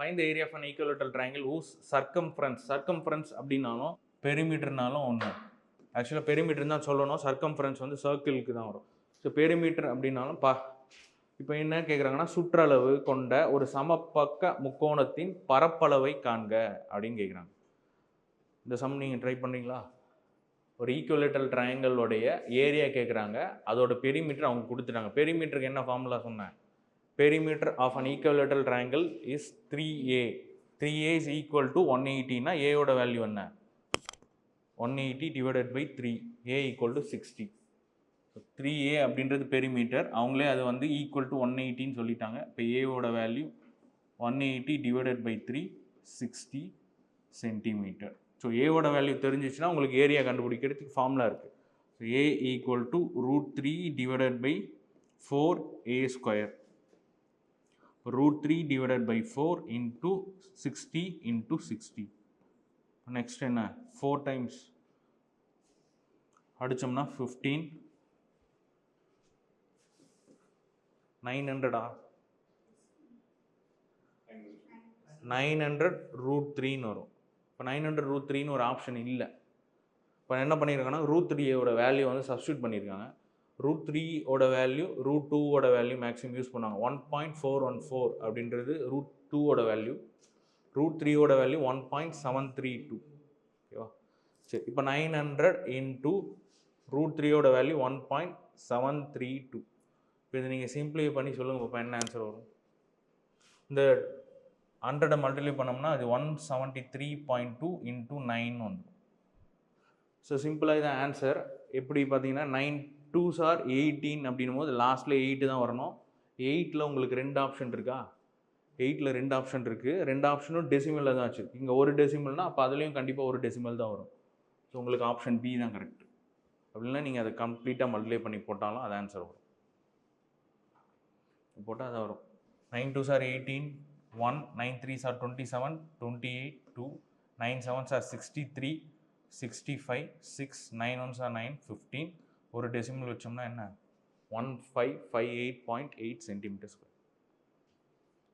Find the area of an equilateral triangle whose circumference அப்படின்னாலும் பெரிமீட்டர்னாலும் ஒன்று. ஆக்சுவலாக பெரிமீட்டர் தான் சொல்லணும், சர்க்கம்ஃபரன்ஸ் வந்து சர்க்கிளுக்கு தான் வரும். ஸோ பெரிமீட்டர் அப்படின்னாலும் இப்போ என்ன கேட்குறாங்கன்னா, சுற்றளவு கொண்ட ஒரு சமபக்க முக்கோணத்தின் பரப்பளவை காண்க அப்படின்னு கேட்குறாங்க. இந்த சம் நீங்கள் ட்ரை பண்ணுறீங்களா? ஒரு ஈக்குவலேட்டரல் ட்ரையாங்கிளோடைய ஏரியா கேட்குறாங்க, அதோட பெரிமீட்டர் அவங்க கொடுத்துட்டாங்க. பெரிமீட்டருக்கு என்ன ஃபார்முலா சொன்னேன்? Perimeter of an equilateral triangle is 3a. 3a is equal to 180னா ஏயோட வேல்யூ என்ன? 180 divided by 3, a equal to 60. 3a அப்படின்றது பெரிமீட்டர், அவங்களே அது வந்து ஈக்குவல் டு 180ன்னு சொல்லிட்டாங்க. இப்போ ஏவோட value 180 divided by 3, 60 centimetre. So ஏவோட வேல்யூ தெரிஞ்சிச்சுன்னா உங்களுக்கு ஏரியா கண்டுபிடிக்கிறதுக்கு ஃபார்முலா இருக்குது. So A equal to √3 divided by 4a square. √3 divided by 4 into 60 into 60. Next என்ன? 4 டைம்ஸ் அடிச்சோம்னா 15. 900 900 √3ன்னு வரும். இப்போ 900 √3ன்னு ஒரு ஆப்ஷன் இல்லை. இப்போ என்ன பண்ணியிருக்காங்கன்னா, √3ஓட வேல்யூ வந்து சப்ஸ்டியூட் பண்ணியிருக்காங்க. √3ஓட வேல்யூ √2ஓட வேல்யூ மேக்ஸிமம் யூஸ் பண்ணுவாங்க. 1.414 அப்படின்றது √2ஓட வேல்யூ, √3ஓட வேல்யூ 1.732. ஓகேவா? சரி, இப்போ 900 இன்ட்டு √3ஓட வேல்யூ 1.732. இப்போ இதை நீங்கள் சிம்பிளிஃபை பண்ணி சொல்லுங்கள், இப்போ என்ன ஆன்சர் வரும்? இந்த 100 மல்டிப்ளை பண்ணோம்னா அது 173.2 இன்ட்டு 9 வந்துடும். ஸோ சிம்பிளாக இதான் ஆன்சர். எப்படி பார்த்தீங்கன்னா 9 2s are 18 அப்படின்னும் போது லாஸ்ட்டில் 8 தான் வரணும். 8ல் உங்களுக்கு 2 ஆப்ஷன் இருக்கா? 8ல் 2 ஆப்ஷன் இருக்குது. 2 ஆப்ஷனும் டெசிமலில் தான் வச்சுருக்கு. இங்கே ஒரு டெசிமல்னால் அப்போ அதுலேயும் கண்டிப்பாக ஒரு டெசிமல் தான் வரும். ஸோ உங்களுக்கு ஆப்ஷன் பி தான் கரெக்ட். அப்படின்னா நீங்கள் அதை கம்ப்ளீட்டாக மல்டிப்ளை பண்ணி போட்டாலும் அது ஆன்சர் வரும். போட்டால் அது வரும். 9 2s are 18, 1, 9 3s are 27, 28, 2, 9 7s are 63, 65, 6, 9 1s are 9, 15. ஒரு டெசிமல் வச்சோம்னா என்ன? 1558.8 சென்டிமீட்டர் ஸ்கொயர்.